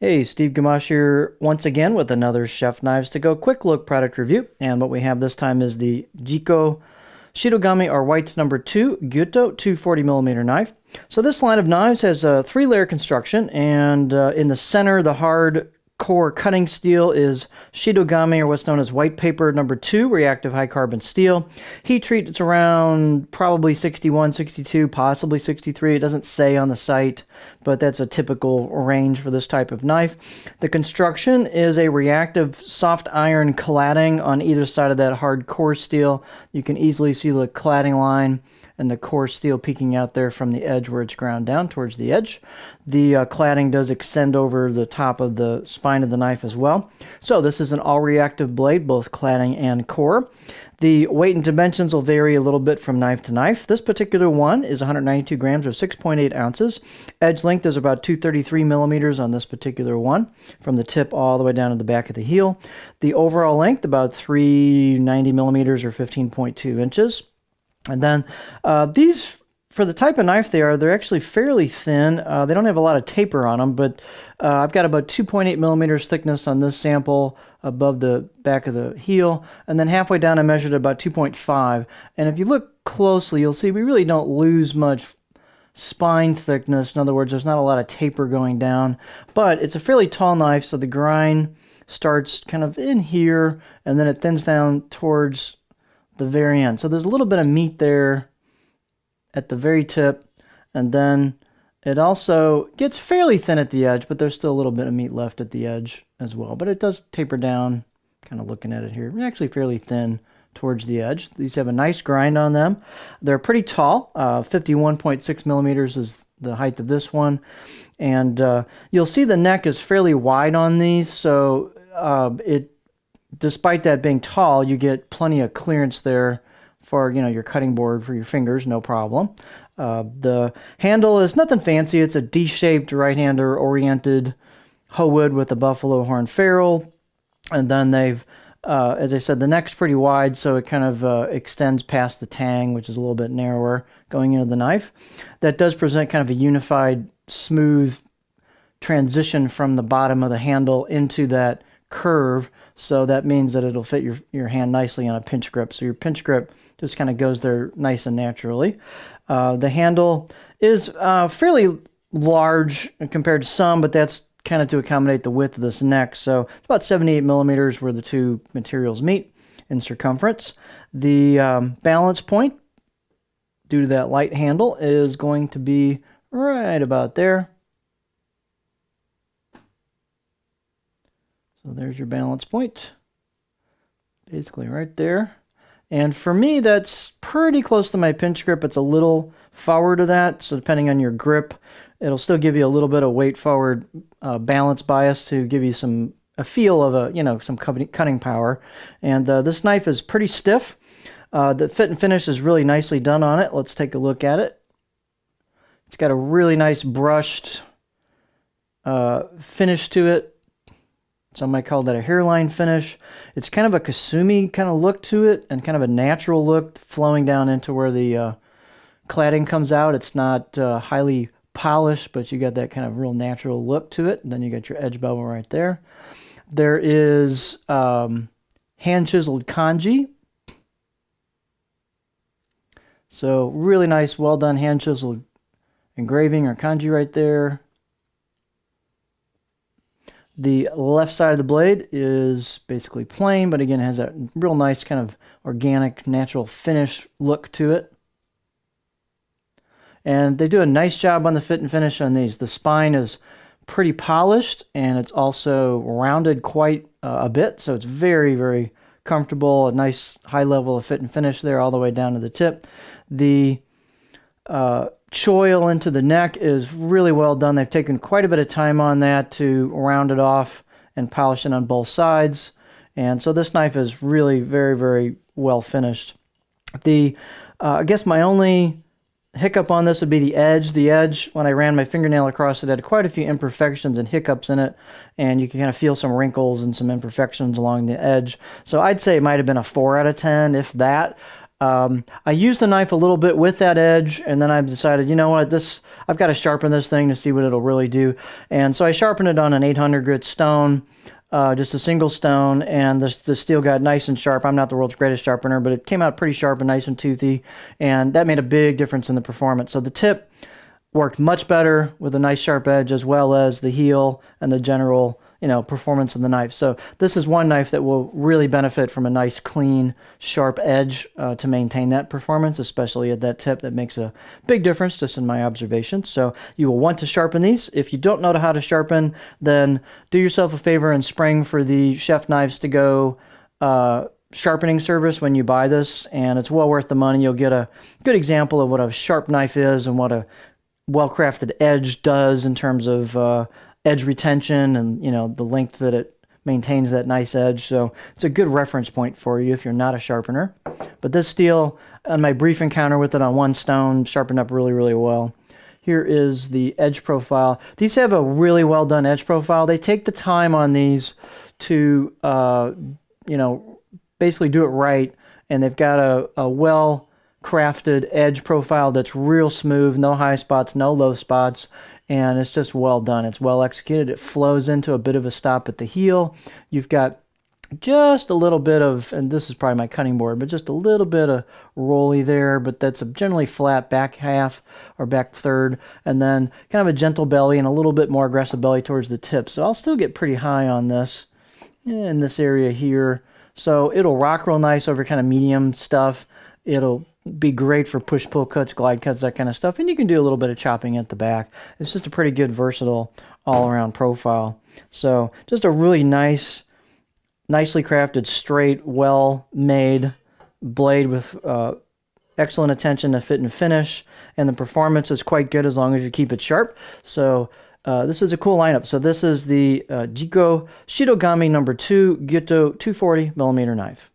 Hey, Steve Gamache here once again with another Chef Knives to Go quick look product review. And what we have this time is the Jikko Shitogami or White number 2 Gyuto 240mm knife. So this line of knives has a 3-layer construction, and in the center, the hard core cutting steel is Shitogami, or what's known as white paper number 2 reactive high carbon steel. Heat treat is around probably 61, 62, possibly 63. It doesn't say on the site, but that's a typical range for this type of knife. The construction is a reactive soft iron cladding on either side of that hard core steel. You can easily see the cladding line and the core steel peeking out there from the edge where it's ground down towards the edge. The cladding does extend over the top of the spine of the knife as well. So this is an all-reactive blade, both cladding and core. The weight and dimensions will vary a little bit from knife to knife. This particular one is 192 grams or 6.8 ounces. Edge length is about 233 millimeters on this particular one, from the tip all the way down to the back of the heel. The overall length, about 390 millimeters or 15.2 inches. And then these, for the type of knife they're actually fairly thin. They don't have a lot of taper on them, but I've got about 2.8 millimeters thickness on this sample above the back of the heel. And then halfway down I measured about 2.5. And if you look closely, you'll see we really don't lose much spine thickness. In other words, there's not a lot of taper going down. But it's a fairly tall knife, so the grind starts kind of in here, and then it thins down towards the very end. So there's a little bit of meat there at the very tip, and then it also gets fairly thin at the edge, but there's still a little bit of meat left at the edge as well. But it does taper down, kind of looking at it here. They're actually fairly thin towards the edge. These have a nice grind on them. They're pretty tall. 51.6 millimeters is the height of this one. And you'll see the neck is fairly wide on these, so despite that being tall, you get plenty of clearance there for, your cutting board for your fingers, no problem. The handle is nothing fancy. It's a D-shaped right-hander oriented hoe wood with a buffalo horn ferrule. And then they've, as I said, the neck's pretty wide, so it kind of extends past the tang, which is a little bit narrower going into the knife. That does present kind of a unified, smooth transition from the bottom of the handle into that curve, so that means that it'll fit your hand nicely on a pinch grip. So your pinch grip just kind of goes there nice and naturally. The handle is fairly large compared to some, but that's kind of to accommodate the width of this neck. So it's about 78 millimeters where the two materials meet in circumference. The balance point, due to that light handle, is going to be right about there. So there's your balance point, basically right there. And for me, that's pretty close to my pinch grip. It's a little forward of that, so depending on your grip, it'll still give you a little bit of weight forward balance bias to give you a feel of some cutting power. And this knife is pretty stiff. The fit and finish is really nicely done on it. Let's take a look at it. It's got a really nice brushed finish to it. Some might call that a hairline finish. It's kind of a Kasumi kind of look to it, and kind of a natural look flowing down into where the cladding comes out. It's not highly polished, but you got that kind of real natural look to it. And then you got your edge bevel right there. There is hand chiseled kanji. So really nice, well done hand chiseled engraving or kanji right there. The left side of the blade is basically plain, but again, it has that real nice kind of organic, natural finish look to it. And they do a nice job on the fit and finish on these. The spine is pretty polished, and it's also rounded quite a bit, so it's very, very comfortable. A nice high level of fit and finish there all the way down to the tip. The choil into the neck is really well done. They've taken quite a bit of time on that to round it off and polish it on both sides. And so this knife is really very, very well finished. I guess my only hiccup on this would be the edge. The edge, when I ran my fingernail across it, had quite a few imperfections and hiccups in it, and you can kind of feel some wrinkles and some imperfections along the edge. So I'd say it might have been a 4 out of 10, if that. I used the knife a little bit with that edge, and then I've decided, you know what, I've got to sharpen this thing to see what it'll really do. And so I sharpened it on an 800 grit stone, just a single stone, and the steel got nice and sharp. I'm not the world's greatest sharpener, but it came out pretty sharp and nice and toothy, and that made a big difference in the performance. So the tip worked much better with a nice sharp edge, as well as the heel and the general, performance of the knife. So this is one knife that will really benefit from a nice, clean, sharp edge to maintain that performance, especially at that tip. That makes a big difference, just in my observations. So you will want to sharpen these. If you don't know how to sharpen, then do yourself a favor and spring for the Chef Knives to Go sharpening service when you buy this, and it's well worth the money. You'll get a good example of what a sharp knife is and what a well-crafted edge does in terms of edge retention and, the length that it maintains that nice edge. So it's a good reference point for you if you're not a sharpener. But this steel, on my brief encounter with it on one stone, sharpened up really, really well. Here is the edge profile. These have a really well done edge profile. They take the time on these to, basically do it right. And they've got a well-crafted edge profile that's real smooth, no high spots, no low spots. And it's just well done. It's well executed. It flows into a bit of a stop at the heel. You've got just a little bit of, and this is probably my cutting board, but just a little bit of rolly there, but that's a generally flat back half or back third, and then kind of a gentle belly and a little bit more aggressive belly towards the tip. So I'll still get pretty high on this in this area here. So it'll rock real nice over kind of medium stuff. It'll be great for push-pull cuts, glide cuts, that kind of stuff. And you can do a little bit of chopping at the back. It's just a pretty good, versatile, all-around profile. So just a really nice, nicely crafted, straight, well-made blade with excellent attention to fit and finish. And the performance is quite good as long as you keep it sharp. So this is a cool lineup. So this is the Jikko Shidogami No. 2 Gyuto 240 millimeter knife.